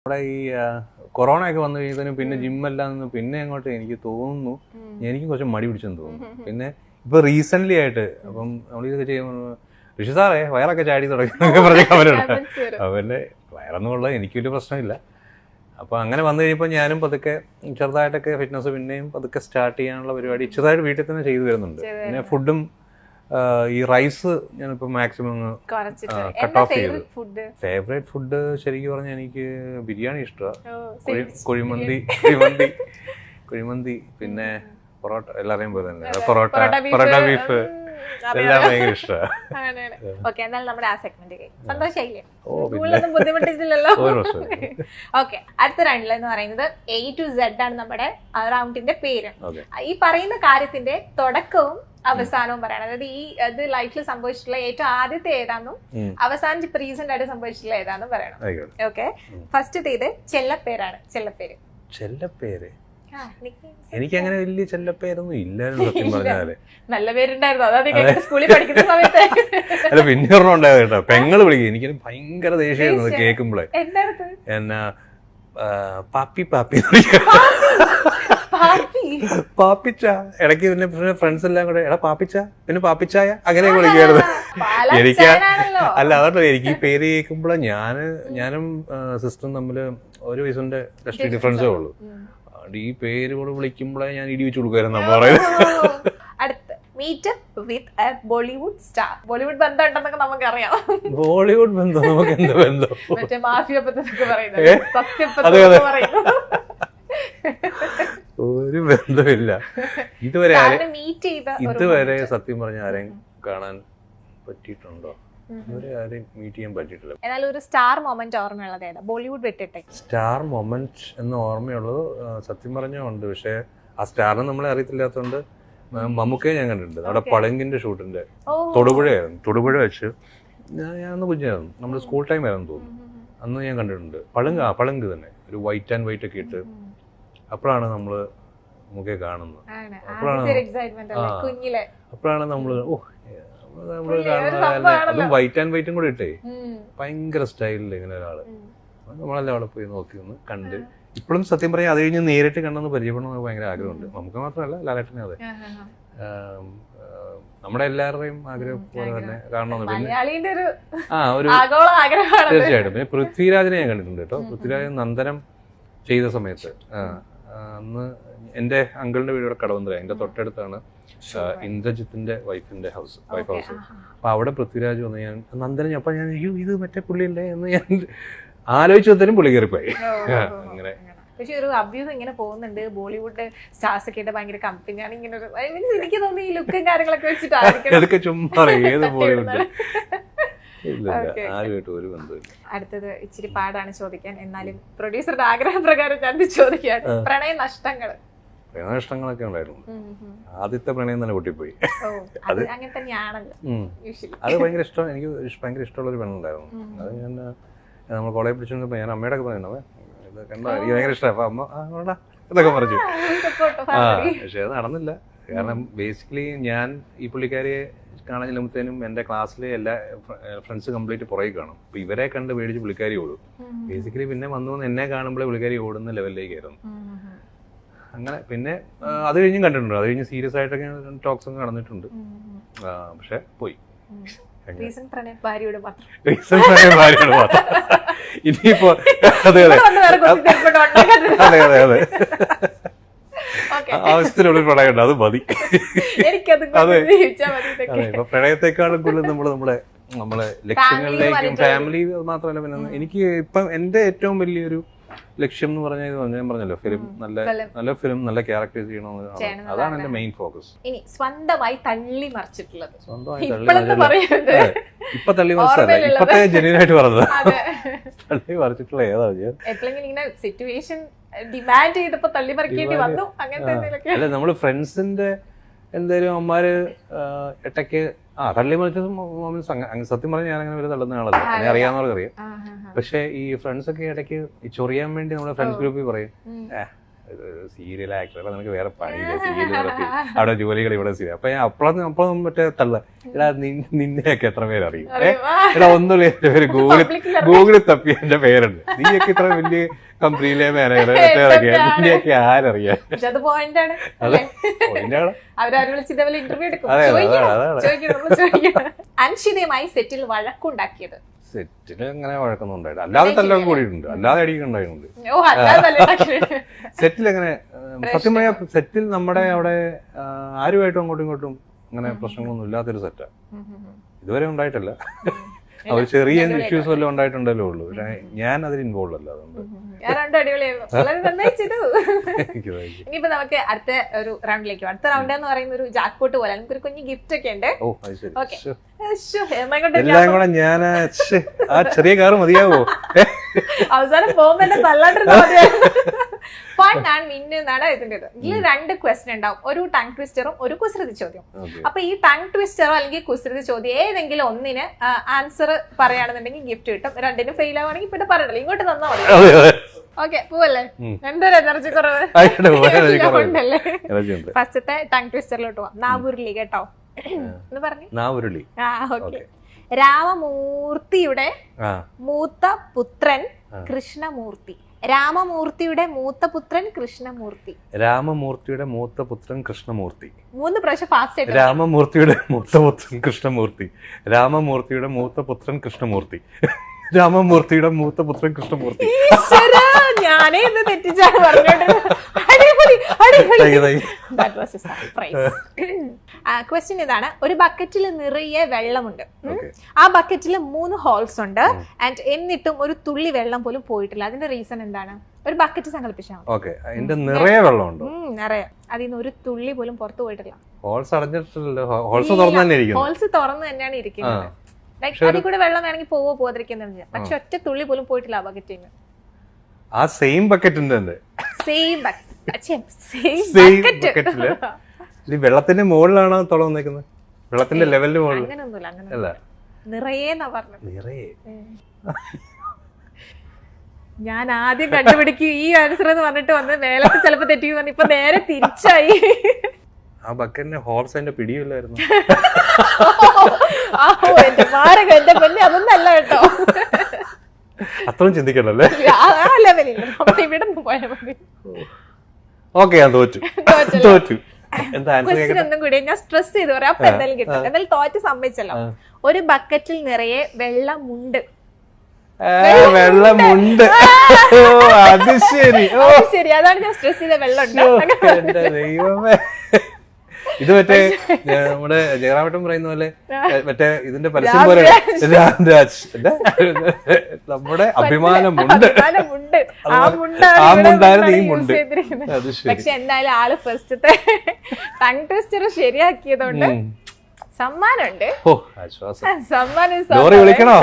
നമ്മുടെ ഈ കൊറോണ ഒക്കെ വന്നു കഴിഞ്ഞതിന് പിന്നെ ജിമ്മെല്ലാം നിന്ന് പിന്നെ അങ്ങോട്ട് എനിക്ക് തോന്നുന്നു എനിക്ക് കുറച്ച് മടി പിടിച്ചെന്ന് തോന്നുന്നു. പിന്നെ ഇപ്പൊ റീസെന്റ് ആയിട്ട് അപ്പം നമ്മളിതൊക്കെ ചെയ്യുമ്പോൾ ഋഷി സാറേ വയറൊക്കെ ചാടി തുടങ്ങി പറഞ്ഞ അവരുണ്ട്. അവന്റെ വയറൊന്നുമുള്ള എനിക്ക് വലിയ പ്രശ്നമില്ല. അപ്പൊ അങ്ങനെ വന്നു കഴിഞ്ഞപ്പോൾ ഞാനും പതുക്കെ ചെറുതായിട്ടൊക്കെ ഫിറ്റ്നസ് പിന്നെയും പതുക്കെ സ്റ്റാർട്ട് ചെയ്യാനുള്ള പരിപാടി ചെറുതായിട്ട് വീട്ടിൽ തന്നെ ചെയ്തു വരുന്നുണ്ട്. പിന്നെ ഫുഡും ഈ റൈസ് ഞാനിപ്പോ മാക്സിമം കട്ട് ഓഫ് ചെയ്തു. ഫേവറേറ്റ് ഫുഡ് ശരിക്കും പറഞ്ഞാൽ എനിക്ക് ബിരിയാണി ഇഷ്ടമാണ്. കുഴിമന്തി പിന്നെ പൊറോട്ട എല്ലാരെയും പോലെ തന്നെ പൊറോട്ട ബീഫ് എല്ലാം ഭയങ്കര ഇഷ്ടമാണ്. അടുത്ത റൗണ്ടിൽ എന്ന് പറയുന്നത് A to Z ആണ് നമ്മുടെ റൗണ്ടിന്റെ പേര്. ഈ പറയുന്ന കാര്യത്തിന്റെ തുടക്കവും അവസാനവും പറയണം. അതായത് ഈ ഇത് ലൈഫിൽ സംഭവിച്ചിട്ടുള്ള ഏറ്റവും ആദ്യത്തെ ഏതാന്നും അവസാനം ഇപ്പൊ റീസെന്റ് ആയിട്ട് സംഭവിച്ചിട്ടുള്ള ഏതാന്നും പറയണം. ഓക്കെ, ഫസ്റ്റത്തേത് ചെല്ലപ്പേരാണ്. ചെല്ലപ്പേര് എനിക്ക് അങ്ങനെ വലിയ ചെല്ലപ്പേരൊന്നും ഇല്ലായിരുന്നു സത്യം പറഞ്ഞാല്. നല്ല പേരുണ്ടായിരുന്നു, അതായത് സ്കൂളിൽ പഠിക്കുന്ന സമയത്ത്. അല്ല പിന്നെ ഒരെണ്ണം ഉണ്ടായത് കേട്ടോ, പെങ്ങള് വിളിക്കും. എനിക്ക് ഭയങ്കര ദേഷ്യമായിരുന്നു കേൾക്കുമ്പോഴേ. എന്നാ പാപ്പി പാപ്പിച്ച ഇടയ്ക്ക് പിന്നെ ഫ്രണ്ട്സ് എല്ലാം കൂടെ എടാ പാപ്പിച്ച പിന്നെ പാപ്പിച്ചായ അങ്ങനെയൊക്കെ വിളിക്കുമായിരുന്നു. എനിക്ക് അല്ല അതോട്ടോ എനിക്ക് ഈ പേര് കേൾക്കുമ്പോഴേ ഞാനും സിസ്റ്ററും തമ്മില് 1 വയസ്സിന്റെ ജസ്റ്റ് ഡിഫറൻസേ ഉള്ളൂ. ഈ പേര് കൂടെ വിളിക്കുമ്പോഴേ ഞാൻ ഇടി വെച്ച് കൊടുക്കുമായിരുന്നു നമ്മൾ പറയുന്നത്. അടുത്ത് meetup with a Bollywood star. Bollywood ബന്ധം ഉണ്ടെന്നൊക്കെ നമുക്കറിയാം. ബോളിവുഡ് ബന്ധം നമുക്ക് എന്താ ബന്ധം? മറ്റേ മാഫിയ പദ്ധതി പറയുന്നത് ഒരു ബന്ധമില്ല. ഇതുവരെ സത്യം പറഞ്ഞ ആരെയും കാണാൻ പറ്റിയിട്ടുണ്ടോ? മീറ്റ് ചെയ്യാൻ പറ്റിയിട്ടില്ല. എന്നാൽ ഒരു സ്റ്റാർ മൊമെന്റ് ഓർമ്മയുള്ളത് ഏതാ ബോളിവുഡ് വിട്ടിട്ട്? സ്റ്റാർ മൊമെന്റ് എന്ന് ഓർമ്മയുള്ളത് സത്യം പറഞ്ഞാൽ ഉണ്ട്. പക്ഷെ ആ സ്റ്റാറിനെ നമ്മളെ അറിയത്തില്ലാത്തതുകൊണ്ട് മമ്മൂക്കയെ ഞാൻ കണ്ടിട്ടുണ്ട്. അവിടെ പളങ്കിന്റെ ഷൂട്ടിന്റെ തൊടുപുഴ വെച്ച് ഞാനന്ന് കുഞ്ഞായിരുന്നു, നമ്മുടെ സ്കൂൾ ടൈം ആയിരുന്നു തോന്നുന്നു. അന്ന് ഞാൻ കണ്ടിട്ടുണ്ട്. പളങ്ക് തന്നെ ഒരു വൈറ്റ് ആൻഡ് വൈറ്റ് ഒക്കെ ഇട്ട്. അപ്പോഴാണ് നമ്മള് മമ്മൂക്കയെ കാണുന്നത്. അപ്പോഴാണ് നമ്മള് അതും വൈറ്റ് ആൻഡ് വൈറ്റും കൂടെ ഇട്ടേ ഭയങ്കര സ്റ്റൈലില് ഇങ്ങനെ ഒരാള്. നമ്മളെല്ലാം അവിടെ പോയി നോക്കി ഒന്ന് കണ്ട്. ഇപ്പോഴും സത്യം പറയാം അത് കഴിഞ്ഞ് നേരിട്ട് കണ്ടെന്ന് പരിചയപ്പെടണമെന്ന് ഭയങ്കര ആഗ്രഹമുണ്ട്. നമുക്ക് മാത്രമല്ല ലാലേട്ടനെ അതെ നമ്മുടെ എല്ലാവരുടെയും ആഗ്രഹം പോലെ തന്നെ കാണണമെന്ന്. പിന്നെ തീർച്ചയായിട്ടും പിന്നെ പൃഥ്വിരാജിനെ ഞാൻ കണ്ടിട്ടുണ്ട് കേട്ടോ. പൃഥ്വിരാജ് നന്ദനം ചെയ്ത സമയത്ത് അന്ന് എന്റെ അങ്കിളിന്റെ വീട് കടവന്ത്ര, അതിന്റെ തൊട്ടടുത്താണ് ഇന്ദ്രജിത്തിന്റെ വൈഫ് ഹൗസ്. അപ്പൊ അവിടെ പൃഥ്വിരാജ് വന്ന് ഞാൻ നന്ദനം, അപ്പൊ ഞാൻ ഇത് മറ്റേ പുള്ളിയല്ലേ എന്ന് ഞാൻ ആലോചിച്ചതിനും പുള്ളി കയറിപ്പോയി. അങ്ങനെ പക്ഷെ ഒരു അഭ്യൂഹം ഇങ്ങനെ പോകുന്നുണ്ട്, ബോളിവുഡ് സ്റ്റാർസ് ഒക്കെ ഭയങ്കര കമ്പനിയാണ് ഇങ്ങനെ ഒരു, എനിക്ക് തോന്നുന്നു ഈ ലുക്കും കാര്യങ്ങളൊക്കെ വെച്ചിട്ടായിരിക്കും ചുമ്മാ ഏത് ബോളിവുഡ്. അടുത്തത് ഇച്ചിരി പാടാണ് ചോദിക്കാൻ, എന്നാലും പ്രൊഡ്യൂസറുടെ ആഗ്രഹപ്രകാരം ഞാൻ ചോദിക്കാൻ. പ്രണയ നഷ്ടങ്ങളൊക്കെ ഉണ്ടായിരുന്നു. ആദ്യത്തെ പ്രണയം തന്നെ പൊട്ടിപ്പോയി. അങ്ങനെ തന്നെയാണല്ലോ. അത് ഭയങ്കര ഇഷ്ടം, എനിക്ക് ഭയങ്കര ഇഷ്ടമുള്ള ഒരു പെണ്ണുണ്ടായിരുന്നു. അത് ഞാൻ നമ്മൾ കോളേജ് പഠിച്ചോണ്ട് ഞാൻ അമ്മയുടെ ഒക്കെ പറയുന്നത് ഇത് കണ്ടോ എനിക്ക് ഭയങ്കര ഇഷ്ടമാണ്. അപ്പൊ അമ്മ ഇതൊക്കെ പറഞ്ഞു. പക്ഷെ അത് നടന്നില്ല. കാരണം ബേസിക്കലി ഞാൻ ഈ പുള്ളിക്കാരിയെ കാണാൻ ചെല്ലുമ്പോഴത്തേനും എന്റെ ക്ലാസ്സിലെ എല്ലാ ഫ്രണ്ട്സ് കംപ്ലീറ്റ് പുറകെ കാണും. അപ്പൊ ഇവരെ കണ്ട് പേടിച്ച് പുള്ളിക്കാരി ഓടും. ബേസിക്കലി പിന്നെ വന്നു എന്നെ കാണുമ്പോഴേ പുള്ളിക്കാരി ഓടുന്ന ലെവലിലേക്കായിരുന്നു. അങ്ങനെ പിന്നെ അത് കഴിഞ്ഞും കണ്ടിട്ടുണ്ട്. അത് കഴിഞ്ഞ് സീരിയസ് ആയിട്ടൊക്കെ ടോക്സ് ഒക്കെ നടന്നിട്ടുണ്ട്. പക്ഷെ പോയി. ഭാര്യയോട് മാത്രം. ഇനിയിപ്പോ അതെ ആവശ്യത്തിനുള്ള പ്രണയമുണ്ട്, അത് മതി. അതെ ഇപ്പൊ പ്രണയത്തെക്കാളും കൂടുതൽ നമ്മളെ ലക്ഷ്യങ്ങളിലേക്കും ഫാമിലി മാത്രമല്ല പിന്നെ എനിക്ക് ഇപ്പം എന്റെ ഏറ്റവും വലിയൊരു ലക്ഷ്യം എന്ന് പറഞ്ഞാൽ ഞാൻ പറഞ്ഞല്ലോ ഫിലിം, നല്ല ഫിലിം, നല്ല ക്യാരക്ടേഴ്സ് ചെയ്യണമെന്ന്. അതാണ് എന്റെ മെയിൻ ഫോക്കസ്. ഇനി സ്വന്തമായി തള്ളി മറിച്ചിട്ടുള്ളത്? ഇപ്പൊ തള്ളി മറിച്ചല്ല, ഇപ്പത്തെ ജെന്യൂനായിട്ട് പറഞ്ഞത്. തള്ളി മറിച്ചിട്ടുള്ള ഏതാ? എപ്പോഴെങ്കിലും ഇങ്ങനെ സിറ്റുവേഷൻ ഡിമാൻഡ് ചെയ്തപ്പോ തള്ളി മറിക്കേണ്ടി വന്നു അങ്ങനത്തെ? അല്ല നമ്മള് ഫ്രണ്ട്സിന്റെ എന്തായാലും അമ്മമാര് ഇടയ്ക്ക് തള്ളി മറിച്ചത് സത്യം പറഞ്ഞാൽ ഞാൻ അങ്ങനെ വരെ തള്ളുന്ന ആളല്ല, അങ്ങനെ അറിയാവുന്നവർക്ക് അറിയാം. പക്ഷെ ഈ ഫ്രണ്ട്സ് ഒക്കെ ഇടയ്ക്ക് ചൊറിയാൻ വേണ്ടി നമ്മുടെ ഫ്രണ്ട്സ് ഗ്രൂപ്പിൽ പറയും സീരിയൽ ആക്ടർ നിനക്ക് വേറെ പണിയില്ല, സീരിയൽ നടത്തി അവിടെ ജോലികൾ ഇവിടെ സീരിയൽ. അപ്പൊ ഞാൻ അപ്പോഴും മറ്റേ തള്ള എടാ നിന്നെയൊക്കെ എത്ര പേരറിയും, എടാ ഒന്നുമില്ല എന്റെ പേര് ഗൂഗിളിൽ തപ്പി എന്റെ പേരുണ്ട്, നീയൊക്കെ ഇത്ര വലിയ കമ്പനിയിലെ മാനേജർ നിന്നെയൊക്കെ ആരറിയാം. അൻഷിതയുമായി സെറ്റിൽ വഴക്കുണ്ടാക്കിയത്? സെറ്റില് അങ്ങനെ വഴക്കൊന്നും ഉണ്ടായിട്ടില്ല, അല്ലാതെ തല്ലൊക്കെ കൂടിയിട്ടുണ്ട്, അല്ലാതെ അടിക്കുണ്ടായിട്ടുണ്ട്. സെറ്റിൽ അങ്ങനെ സത്യം പറയാ, സെറ്റിൽ നമ്മുടെ അവിടെ ആരുമായിട്ടും അങ്ങോട്ടും ഇങ്ങോട്ടും അങ്ങനെ പ്രശ്നങ്ങളൊന്നും ഇല്ലാത്തൊരു സെറ്റാണ്, ഇതുവരെ ഉണ്ടായിട്ടില്ല. അവർ ചെറിയ ഇഷ്യൂസ് വല്ലതും ഉണ്ടായിട്ടുണ്ടല്ലോ ഉള്ളൂ, പക്ഷെ ഞാൻ അതിൽ ഇൻവോൾവ് അല്ല. അതുകൊണ്ട് ഇനിയിപ്പോ നമുക്ക് അടുത്ത ഒരു റൗണ്ടിലേക്ക്, അടുത്ത റൗണ്ട് എന്ന് പറയുന്ന ഒരു ജാക്ക്പോട്ട് പോലെ നമുക്കൊരു കുഞ്ഞു ഗിഫ്റ്റ് ഒക്കെ ഉണ്ട്. എല്ലാം കൂടെ ഞാൻ ആ ചെറിയ കാറ് മതിയാവോ? അവസാനം പോകുമ്പോ എന്നെ തല്ലാണ്ടിരുന്ന ഫൺ ആൻഡ് വിൻ എന്നാണ് ഇതിൻ്റെത്. ഇതിൽ 2 ക്വസ്റ്റ്യൻ ഉണ്ടാവും, ഒരു ടങ് ട്വിസ്റ്ററും ഒരു കുസൃതി ചോദ്യം. അപ്പൊ ഈ ടങ് ട്വിസ്റ്ററോ അല്ലെങ്കിൽ കുസൃതി ചോദ്യം ഏതെങ്കിലും ഒന്നിന് ആൻസർ പറയുകയാണെന്നുണ്ടെങ്കിൽ ഗിഫ്റ്റ് കിട്ടും, 2നും ഫെയിൽ ആവുകയാണെങ്കിൽ പിന്നെ പറയണല്ലോ, ഇങ്ങോട്ട് തന്നാ മതി. ഓക്കെ, പോവല്ലേ? എന്തൊരു എനർജി കുറവ് ഉണ്ടല്ലേ? ഫസ്റ്റത്തെ ടങ് ട്വിസ്റ്ററിലോട്ട് പോവാം. നാവുരുളി കേട്ടോ എന്ന് പറഞ്ഞു. നാവുരുളി. ഓക്കെ. രാമമൂർത്തിയുടെ മൂത്ത പുത്രൻ കൃഷ്ണമൂർത്തി. രാമമൂർത്തിയുടെ മൂത്ത പുത്രൻ കൃഷ്ണമൂർത്തി. രാമമൂർത്തിയുടെ മൂത്ത പുത്രൻ കൃഷ്ണമൂർത്തി. 3 പ്രാവശ്യം ഫാസ്റ്റ് ആയിട്ട്. രാമമൂർത്തിയുടെ മൂത്ത പുത്രൻ കൃഷ്ണമൂർത്തി. രാമമൂർത്തിയുടെ മൂത്ത പുത്രൻ കൃഷ്ണമൂർത്തി. രാമമൂർത്തിയുടെ മൂത്ത പുത്രൻ കൃഷ്ണമൂർത്തി. ഞാനേ ഇത് തെറ്റിച്ചാണ് പറഞ്ഞോണ്ട്. ക്വസ്റ്റ്യൻ ഇതാണ്, ഒരു ബക്കറ്റിൽ നിറയെ വെള്ളമുണ്ട്, ആ ബക്കറ്റിൽ 3 ഹോൾസ് ഉണ്ട്, ആൻഡ് എന്നിട്ടും ഒരു തുള്ളി വെള്ളം പോലും പോയിട്ടില്ല. അതിന്റെ റീസൺ എന്താണ്? ഒരു ബക്കറ്റ് സങ്കല്പിച്ചാൽ നിറയെ വെള്ളമുണ്ട്, നിറയെ, അതിൽ നിന്ന് ഒരു തുള്ളി പോലും പുറത്തു പോയിട്ടില്ല. ഹോൾസ് അടഞ്ഞിട്ടില്ലല്ലോ, ഹോൾസ് തുറന്നു തന്നെയാണ് ഇരിക്കുന്നത്. അതിൽ കൂടെ വെള്ളം വേണമെങ്കിൽ പോവാതിരിക്കുന്നുണ്ട്, പക്ഷെ ഒറ്റ തുള്ളി പോലും പോയിട്ടില്ല ആ ബക്കറ്റിൽ. ആ സെയിം ബക്കറ്റിന്റെ വെള്ളത്തിന്റെ മുകളിലാണോ തുറന്നേക്കുന്നത്? വെള്ളത്തിന്റെ ലെവലിന് മുകളിൽ? ഞാൻ ആദ്യം കണ്ടുപിടിക്കും ഈ ആൻസർ എന്ന് പറഞ്ഞിട്ട് വന്ന് വേലത്ത് ചിലപ്പോ തെറ്റി പറഞ്ഞു, ഇപ്പൊ നേരെ തിരിച്ചായി. ആ ബക്കറ്റിന്റെ ഹോൾസ് അതിന്റെ പിടിയില്ലായിരുന്നു. എന്റെ മാരകം, എന്റെ പെണ്ണെ അതൊന്നല്ല കേട്ടോ, അത്രയും ചിന്തിക്കണല്ലേ? ഇവിടെ പോയാൽ മതി. ഓക്കെ, ഞാൻ തോറ്റു. ഒന്നും കൂടി ഞാൻ സ്ട്രെസ് ചെയ്ത് പറയാം, അപ്പൊ എന്തായാലും കിട്ടും. എന്തായാലും തോറ്റ് സമ്മതിച്ചല്ലോ. ഒരു ബക്കറ്റിൽ നിറയെ വെള്ളമുണ്ട്. വെള്ളമുണ്ട്, അത് ശരി. ശരി, അതാണ് ഞാൻ സ്ട്രെസ് ചെയ്ത വെള്ളമുണ്ട്. ദൈവമേ, ഇത് മറ്റേ നമ്മുടെ ജയറാമേട്ടൻ പറയുന്ന പോലെ മറ്റേ ഇതിന്റെ പരസ്യം പോലെ രാംരാജ്, നമ്മുടെ അഭിമാനമുണ്ട്, ആ മുണ്ടായിരുന്നു ഈ മുണ്ട്. പക്ഷെ എന്തായാലും ആള് ഫസ്റ്റത്തെ ടങ് ട്വിസ്റ്റർ ശരിയാക്കിയതുകൊണ്ട് സമ്മാനമുണ്ട്. ലോറി വിളിക്കണോ?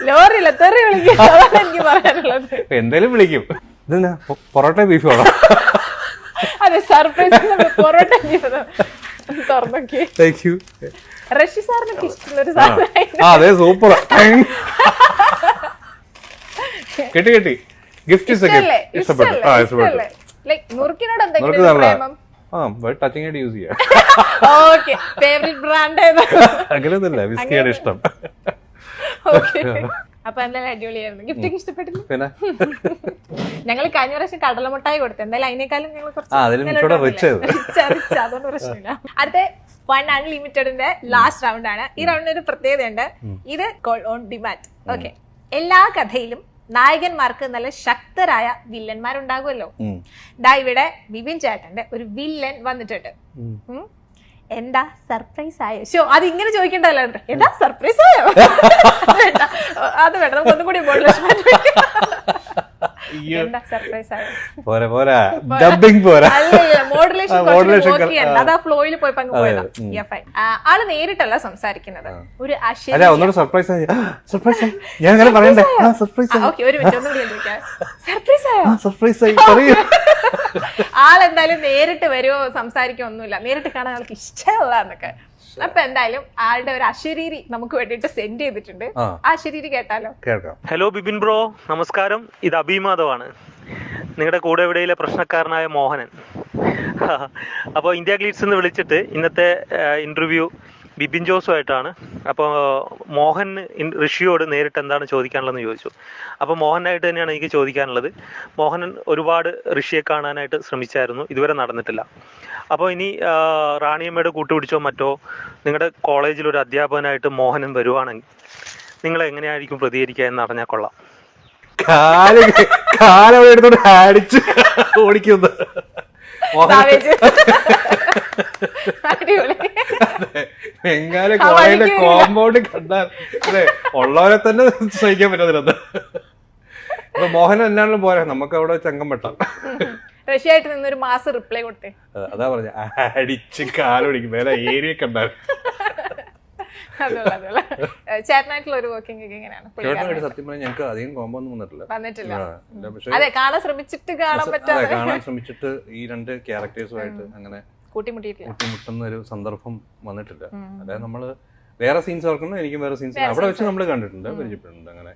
ലോറിയില്ല, തെറി വിളിക്കും, അതാണ് എനിക്ക് പറയാനുള്ളത്. എന്തായാലും വിളിക്കും. ഇതെന്നാ പൊറോട്ട ബീഫ് വേണോ? അതെ, സർപ്രൈസ് പൊറോട്ട തുറന്നോക്കി. റഷി സാറിനൊക്കെ ഇഷ്ടമുള്ളൊരു സാധനം. അതെ, സൂപ്പർ. കിട്ടി ഗിഫ്റ്റ്. മുറുക്കിനോട് എന്തെങ്കിലും പ്രേമം? ടച്ചിങ് ആയിട്ട് യൂസ് ചെയ്യാം. ഓക്കെ, ഫേവറേറ്റ് ബ്രാൻഡ് അങ്ങനെയൊന്നുമില്ല, വിസ്കിയാണ് ഇഷ്ടം. അപ്പൊ എന്തായാലും അടിപൊളിയായിരുന്നു. ഗിഫ്റ്റ് ഒക്കെ ഇഷ്ടപ്പെട്ടില്ല? ഞങ്ങൾ കഴിഞ്ഞ പ്രാവശ്യം കടലമുട്ടായി കൊടുത്തു, എന്തായാലും അതിനേക്കാളും ഞങ്ങൾ അതുകൊണ്ട് പ്രശ്നമില്ല. അടുത്ത ഫൺ അൺലിമിറ്റഡിന്റെ ലാസ്റ്റ് റൗണ്ട് ആണ്. ഈ റൗണ്ടിന് ഒരു പ്രത്യേകത ഉണ്ട്, ഇത് കോൾ ഓൺ ഡിമാൻഡ്. ഓക്കെ, എല്ലാ കഥയിലും നായകന്മാർക്ക് നല്ല ശക്തരായ വില്ലന്മാരുണ്ടാകുമല്ലോ. ദാ ഇവിടെ ബിബിൻ ചേട്ടന്റെ ഒരു വില്ലൻ വന്നിട്ടുണ്ട്. എന്താ സർപ്രൈസ് ആയോ? ഷോ അത് ഇങ്ങനെ ചോദിക്കണ്ടല്ലോ, എന്താ സർപ്രൈസ് ആയോ? അത് വേണ്ട, നമുക്ക് ഒന്നും കൂടി മോഡുലേഷൻ അതാ ഫ്ലോയിൽ പോയി പങ്ക് പോയതാ. ആള് നേരിട്ടല്ല സംസാരിക്കുന്നത്, ഒരു ഒരു മിനിറ്റ് ഒന്നും സർപ്രൈസ് ആളെന്തായാലും നേരിട്ട് വരുമോ സംസാരിക്കോ ഒന്നുമില്ല, നേരിട്ട് കാണാൻ ആൾക്ക് ഇഷ്ടമല്ല എന്നൊക്കെ. അപ്പൊ എന്തായാലും ആളുടെ ഒരു അശരീരി നമുക്ക് വേണ്ടിട്ട് സെൻഡ് ചെയ്തിട്ടുണ്ട്. ആ അശരീരി കേട്ടാലോ? ഹലോ ബിബിൻ ബ്രോ, നമസ്കാരം. ഇത് അഭിമാധവാണ്. നിങ്ങളുടെ കൂടെ എവിടെയിലെ പ്രശ്നക്കാരനായ മോഹനൻ. അപ്പോൾ ഇന്ത്യ ഗ്ലീഡ്സ് എന്ന് വിളിച്ചിട്ട് ഇന്നത്തെ ഇൻ്റർവ്യൂ ബിബിൻ ജോസുമായിട്ടാണ്. അപ്പോൾ മോഹൻ ഋഷിയോട് നേരിട്ട് എന്താണ് ചോദിക്കാനുള്ളതെന്ന് ചോദിച്ചു. അപ്പോൾ മോഹനായിട്ട് തന്നെയാണ് എനിക്ക് ചോദിക്കാനുള്ളത്. മോഹനൻ ഒരുപാട് ഋഷിയെ കാണാനായിട്ട് ശ്രമിച്ചായിരുന്നു, ഇതുവരെ നടന്നിട്ടില്ല. അപ്പോൾ ഇനി റാണിയമ്മയുടെ കൂട്ടുപിടിച്ചോ മറ്റോ നിങ്ങളുടെ കോളേജിൽ ഒരു അധ്യാപകനായിട്ട് മോഹനൻ വരുവാണെങ്കിൽ നിങ്ങൾ എങ്ങനെയായിരിക്കും പ്രതികരിക്കുക എന്ന് അറിഞ്ഞാൽ കൊള്ളാം. കാലവിടെ എടുത്തോണ്ട് അടിച്ച് ഓടിക്കുന്നു. ബംഗാളി കോളേജിലെ കോമ്പൗണ്ട് കണ്ടാൽ അല്ലെ ഉള്ളവരെ തന്നെ സഹിക്കാൻ പറ്റത്തില്ല. അപ്പൊ മോഹൻ എന്നാലും പോരാ, നമുക്ക് അവിടെ ചങ്കം വെട്ടാം. റഷ്യായിട്ട് നിന്നൊരു മാസം റിപ്ലൈ കൊടുത്തേ. അതാ പറഞ്ഞ അടിച്ച് കാലൊടിക്കും വേറെ ഏരിയ കണ്ടാൽ. ചേട്ടനായിട്ടുള്ള ഒരു വർക്കിംഗ് ഒക്കെ എങ്ങനെയാണ്? സത്യം പറഞ്ഞാൽ ഞങ്ങൾക്ക് അധികം കോമ്പോ ഒന്നും വന്നിട്ടില്ല. അതെ, കാണാൻ ശ്രമിച്ചിട്ട് കാണാൻ ശ്രമിച്ചിട്ട് ഈ രണ്ട് ക്യാരക്ടേഴ്സുമായിട്ട് അങ്ങനെ കൂട്ടിമുട്ടുന്ന ഒരു സന്ദർഭം വന്നിട്ടില്ല. അതായത് നമ്മള് വേറെ സീൻസ് ഓർക്കുന്നു, എനിക്കും വേറെ സീൻസ് അവിടെ വെച്ച് നമ്മൾ കണ്ടിട്ടുണ്ട്, പരിചയപ്പെട്ടിട്ടുണ്ട്. അങ്ങനെ